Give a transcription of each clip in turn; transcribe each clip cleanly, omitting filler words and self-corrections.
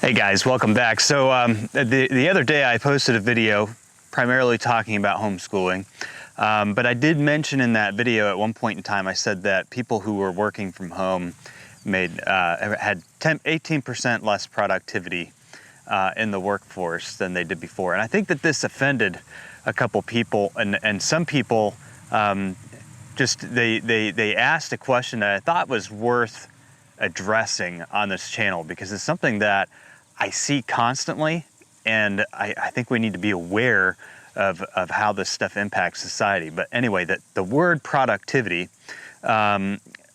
Hey guys, welcome back. So the other day I posted a video primarily talking about homeschooling, but I did mention in that video at one point in time, I said that people who were working from home had 18% less productivity in the workforce than they did before. And I think that this offended a couple people, and some people they asked a question that I thought was worth addressing on this channel, because it's something that I see constantly, and I think we need to be aware of how this stuff impacts society. But anyway, the word productivity,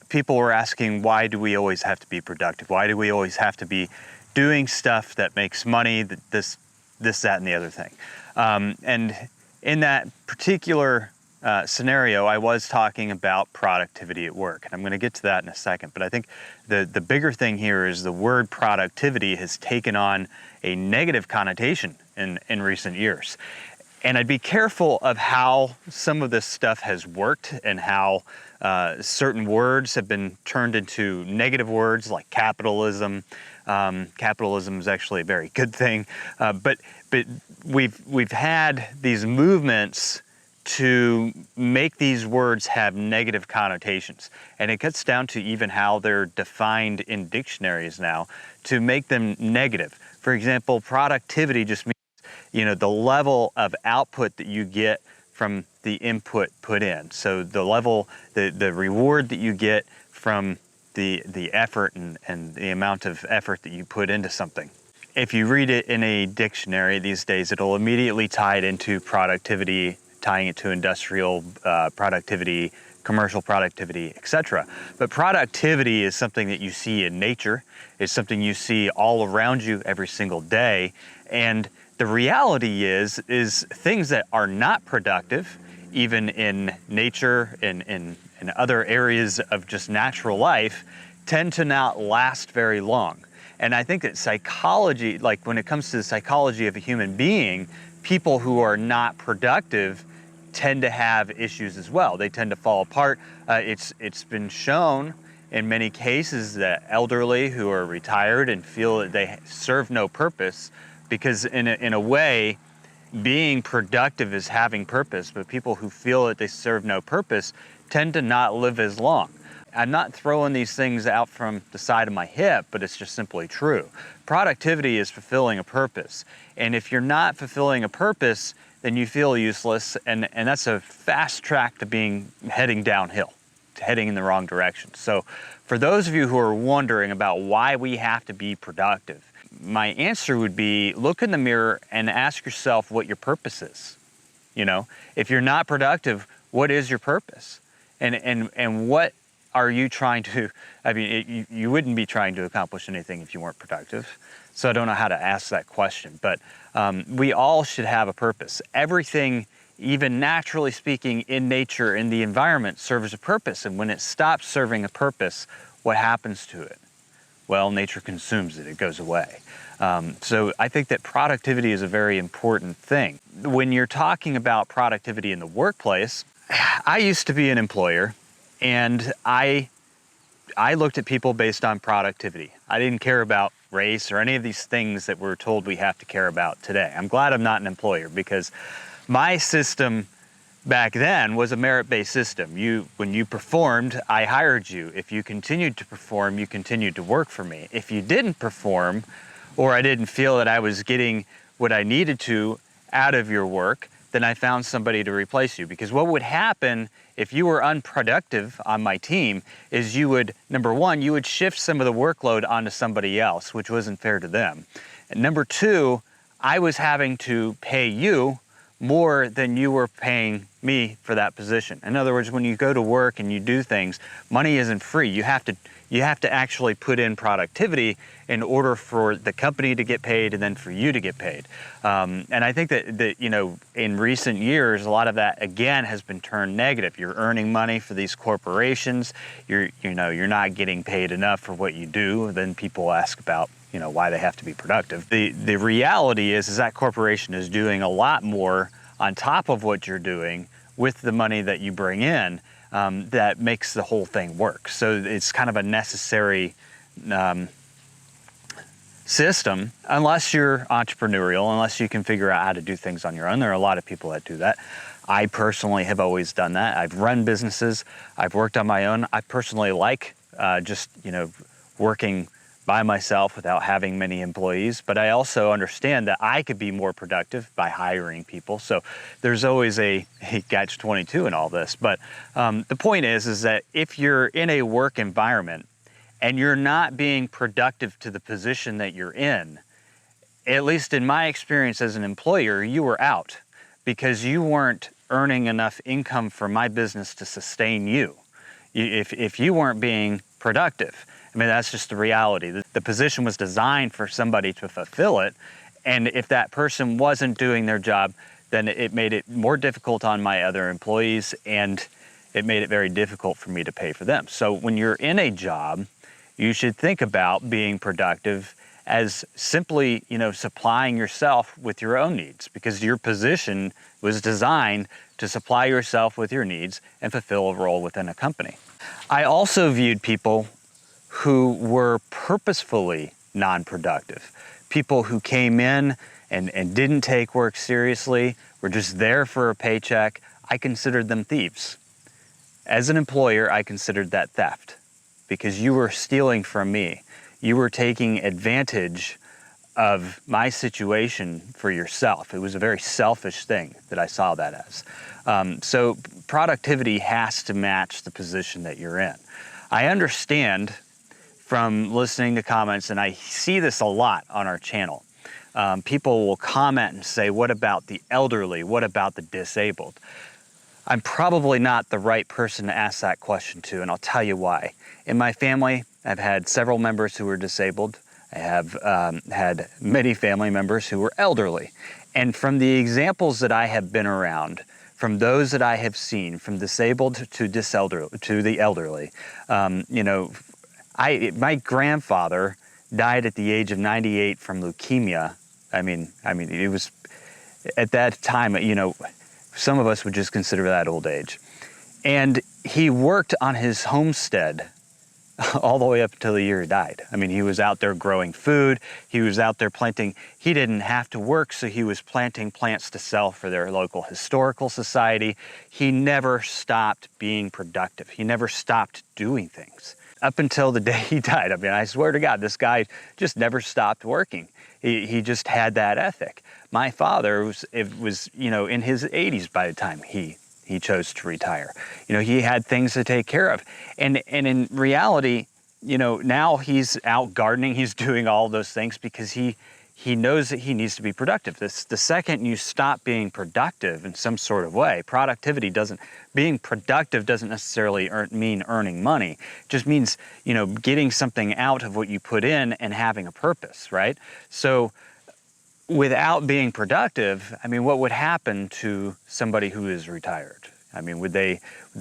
people were asking, why do we always have to be productive? Why do we always have to be doing stuff that makes money, this, that, and the other thing? And in that particular scenario, I was talking about productivity at work, and I'm going to get to that in a second. But I think the bigger thing here is the word productivity has taken on a negative connotation in recent years. And I'd be careful of how some of this stuff has worked and how certain words have been turned into negative words like capitalism. Capitalism is actually a very good thing, but we've had these movements to make these words have negative connotations. And it gets down to even how they're defined in dictionaries now to make them negative. For example, productivity just means, the level of output that you get from the input put in. So the level, the reward that you get from the effort and the amount of effort that you put into something. If you read it in a dictionary these days, it'll immediately tie it into productivity, tying it to industrial productivity, commercial productivity, etc. But productivity is something that you see in nature. It's something you see all around you every single day. And the reality is things that are not productive, even in nature and in other areas of just natural life, tend to not last very long. And I think that psychology, like when it comes to the psychology of a human being, people who are not productive tend to have issues as well. They tend to fall apart. It's been shown in many cases that elderly who are retired and feel that they serve no purpose, because in a way, being productive is having purpose, but people who feel that they serve no purpose tend to not live as long. I'm not throwing these things out from the side of my hip, but it's just simply true. Productivity is fulfilling a purpose. And if you're not fulfilling a purpose, then you feel useless, and that's a fast track to heading downhill, to heading in the wrong direction. So for those of you who are wondering about why we have to be productive, my answer would be look in the mirror and ask yourself what your purpose is. If you're not productive, what is your purpose? And what are you trying to, you wouldn't be trying to accomplish anything if you weren't productive. So I don't know how to ask that question, but we all should have a purpose. Everything, even naturally speaking, in nature, in the environment, serves a purpose. And when it stops serving a purpose, what happens to it? Well, nature consumes it, it goes away. So I think that productivity is a very important thing. When you're talking about productivity in the workplace, I used to be an employer, and I looked at people based on productivity. I didn't care about race or any of these things that we're told we have to care about today. I'm glad I'm not an employer, because my system back then was a merit-based system. When you performed, I hired you. If you continued to perform, you continued to work for me. If you didn't perform, or I didn't feel that I was getting what I needed to out of your work, then I found somebody to replace you. Because what would happen if you were unproductive on my team is you would, number one, you would shift some of the workload onto somebody else, which wasn't fair to them. And number two, I was having to pay you more than you were paying me for that position. In other words, when you go to work and you do things, money isn't free. You have to actually put in productivity in order for the company to get paid and then for you to get paid. And I think that in recent years, a lot of that again has been turned negative. You're earning money for these corporations. You're not getting paid enough for what you do. Then people ask about why they have to be productive. The reality is that corporation is doing a lot more on top of what you're doing with the money that you bring in that makes the whole thing work. So it's kind of a necessary system unless you're entrepreneurial, unless you can figure out how to do things on your own. There are a lot of people that do that. I personally have always done that. I've run businesses, I've worked on my own. I personally like just, working by myself without having many employees, but I also understand that I could be more productive by hiring people. So there's always a catch-22 in all this. But the point is that if you're in a work environment and you're not being productive to the position that you're in, at least in my experience as an employer, you were out because you weren't earning enough income for my business to sustain you. If you weren't being productive, I mean, that's just the reality. The position was designed for somebody to fulfill it, and if that person wasn't doing their job, then it made it more difficult on my other employees, and it made it very difficult for me to pay for them. So when you're in a job, you should think about being productive as simply, supplying yourself with your own needs, because your position was designed to supply yourself with your needs and fulfill a role within a company. I also viewed people who were purposefully non-productive, people who came in and didn't take work seriously, were just there for a paycheck. I considered them thieves. As an employer, I considered that theft because you were stealing from me. You were taking advantage of my situation for yourself. It was a very selfish thing that I saw that as. So productivity has to match the position that you're in. I understand from listening to comments, and I see this a lot on our channel. People will comment and say, what about the elderly? What about the disabled? I'm probably not the right person to ask that question to, and I'll tell you why. In my family, I've had several members who were disabled. I have had many family members who were elderly. And from the examples that I have been around, from those that I have seen, from disabled to the elderly, my grandfather died at the age of 98 from leukemia. I mean, it was at that time, some of us would just consider that old age. And he worked on his homestead all the way up until the year he died. I mean, he was out there growing food. He was out there planting. He didn't have to work, so he was planting plants to sell for their local historical society. He never stopped being productive. He never stopped doing things up until the day he died. I mean, I swear to God, this guy just never stopped working. He just had that ethic. My father was in his 80s by the time he chose to retire. He had things to take care of. And in reality, now he's out gardening, he's doing all those things because he knows that he needs to be productive. The second you stop being productive in some sort of way, being productive doesn't necessarily mean earning money. It just means, getting something out of what you put in and having a purpose, right? So without being productive, I mean, what would happen to somebody who is retired? I mean, would they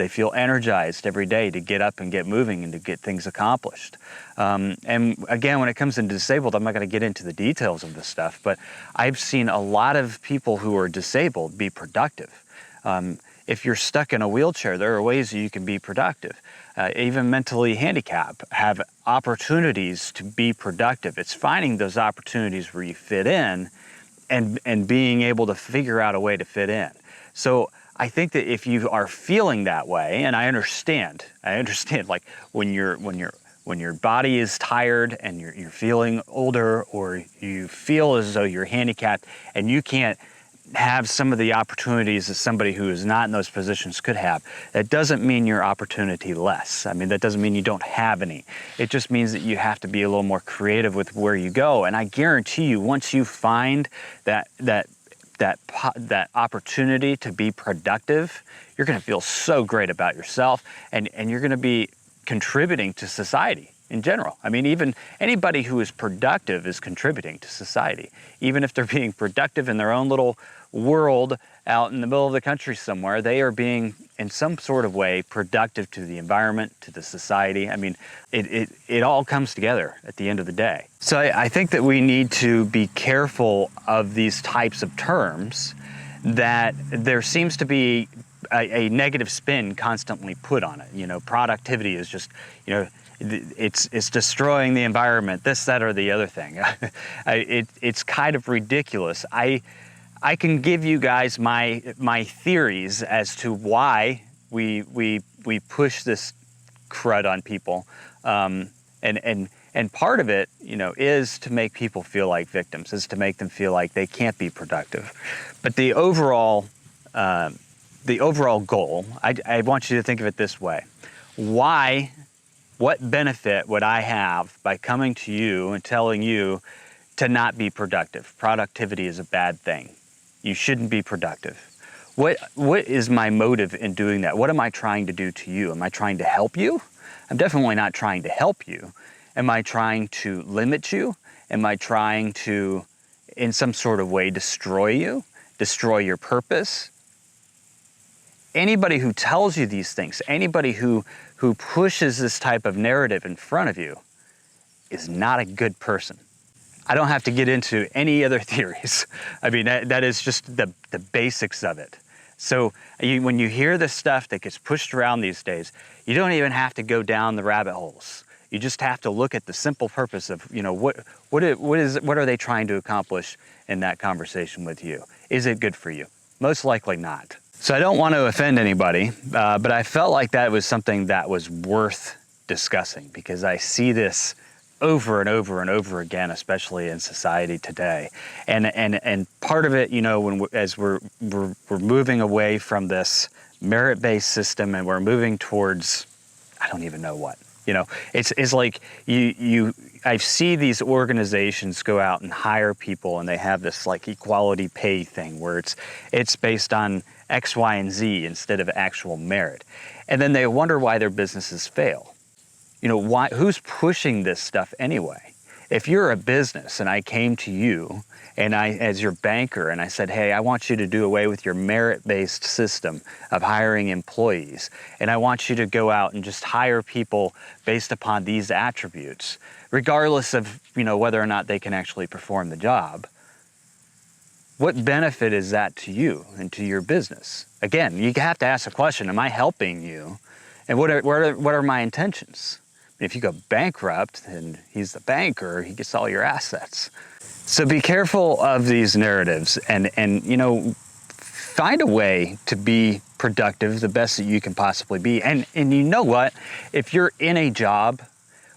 feel energized every day to get up and get moving and to get things accomplished? And again, when it comes to disabled, I'm not going to get into the details of this stuff, but I've seen a lot of people who are disabled be productive. If you're stuck in a wheelchair, there are ways that you can be productive. Even mentally handicapped have opportunities to be productive. It's finding those opportunities where you fit in and being able to figure out a way to fit in. So I think that if you are feeling that way, and I understand like when your body is tired and you're feeling older, or you feel as though you're handicapped and you can't have some of the opportunities that somebody who is not in those positions could have, that doesn't mean your opportunity less. I mean, that doesn't mean you don't have any. It just means that you have to be a little more creative with where you go. And I guarantee you, once you find that opportunity to be productive, you're going to feel so great about yourself, and you're going to be contributing to society in general. I mean, even anybody who is productive is contributing to society. Even if they're being productive in their own little world out in the middle of the country somewhere, they are being, in some sort of way, productive to the environment, to the society. I mean, it all comes together at the end of the day. So I think that we need to be careful of these types of terms, that there seems to be a negative spin constantly put on it. Productivity is just, it's destroying the environment, this, that, or the other thing. It's kind of ridiculous. I can give you guys my theories as to why we push this crud on people, and part of it, is to make people feel like victims, is to make them feel like they can't be productive. But the overall goal, I want you to think of it this way: what benefit would I have by coming to you and telling you to not be productive? Productivity is a bad thing. You shouldn't be productive. What is my motive in doing that? What am I trying to do to you? Am I trying to help you? I'm definitely not trying to help you. Am I trying to limit you? Am I trying to, in some sort of way, destroy you? Destroy your purpose? Anybody who tells you these things, anybody who pushes this type of narrative in front of you is not a good person. I don't have to get into any other theories. I mean, that is just the basics of it. So when you hear this stuff that gets pushed around these days, you don't even have to go down the rabbit holes. You just have to look at the simple purpose of, what are they trying to accomplish in that conversation with you? Is it good for you? Most likely not. So I don't want to offend anybody, but I felt like that was something that was worth discussing, because I see this over and over and over again, especially in society today. And part of it, as we're moving away from this merit-based system and we're moving towards, I don't even know what. It's like I see these organizations go out and hire people, and they have this like equality pay thing where it's based on X, Y, and Z instead of actual merit. And then they wonder why their businesses fail. Who's pushing this stuff anyway? If you're a business and I came to you and as your banker, and I said, hey, I want you to do away with your merit-based system of hiring employees, and I want you to go out and just hire people based upon these attributes, regardless of, whether or not they can actually perform the job, what benefit is that to you and to your business? Again, you have to ask the question, am I helping you? And what are my intentions? If you go bankrupt and he's the banker, he gets all your assets. So be careful of these narratives and find a way to be productive the best that you can possibly be. And you know what? If you're in a job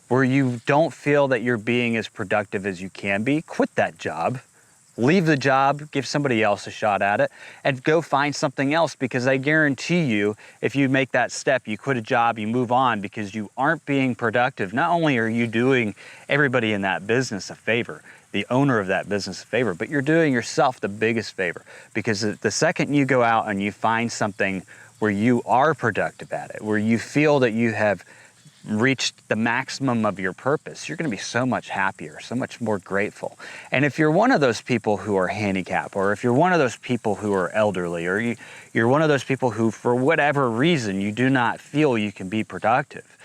where you don't feel that you're being as productive as you can be, quit that job. Leave the job, give somebody else a shot at it, and go find something else, because I guarantee you, if you make that step, you quit a job, you move on because you aren't being productive. Not only are you doing everybody in that business a favor, the owner of that business a favor, but you're doing yourself the biggest favor, because the second you go out and you find something where you are productive at it, where you feel that you have reached the maximum of your purpose, you're going to be so much happier, so much more grateful. And if you're one of those people who are handicapped, or if you're one of those people who are elderly, or you're one of those people who, for whatever reason, you do not feel you can be productive,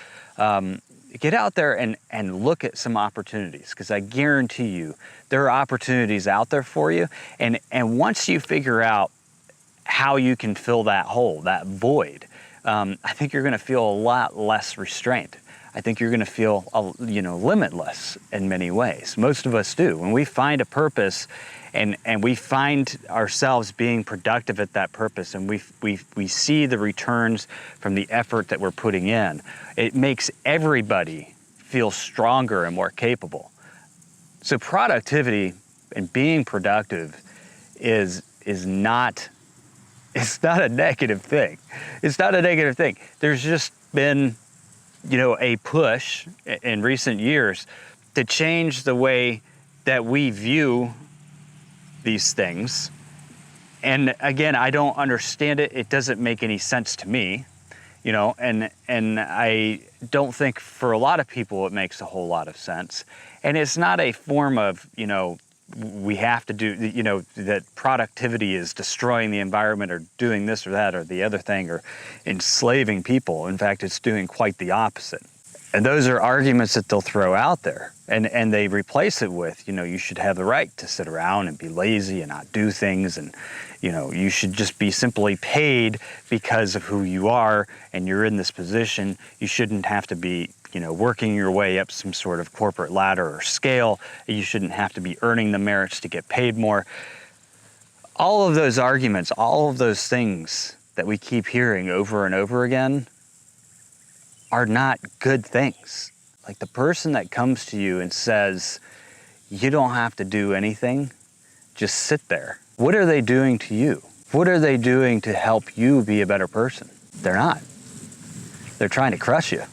get out there and look at some opportunities, because I guarantee you there are opportunities out there for you. And once you figure out how you can fill that hole, that void, I think you're going to feel a lot less restraint. I think you're going to feel, limitless in many ways. Most of us do. When we find a purpose and we find ourselves being productive at that purpose, and we see the returns from the effort that we're putting in, it makes everybody feel stronger and more capable. So productivity and being productive is not, it's not a negative thing. It's not a negative thing. There's just been, a push in recent years to change the way that we view these things. And again, I don't understand it. It doesn't make any sense to me, and I don't think for a lot of people it makes a whole lot of sense. And it's not a form of, we have to do, that productivity is destroying the environment or doing this or that or the other thing or enslaving people. In fact, it's doing quite the opposite. And those are arguments that they'll throw out there, and they replace it with, you should have the right to sit around and be lazy and not do things, and you should just be simply paid because of who you are and you're in this position. You shouldn't have to be working your way up some sort of corporate ladder or scale. You shouldn't have to be earning the merits to get paid more. All of those arguments, all of those things that we keep hearing over and over again are not good things. Like the person that comes to you and says, you don't have to do anything, just sit there. What are they doing to you? What are they doing to help you be a better person? They're not. They're trying to crush you.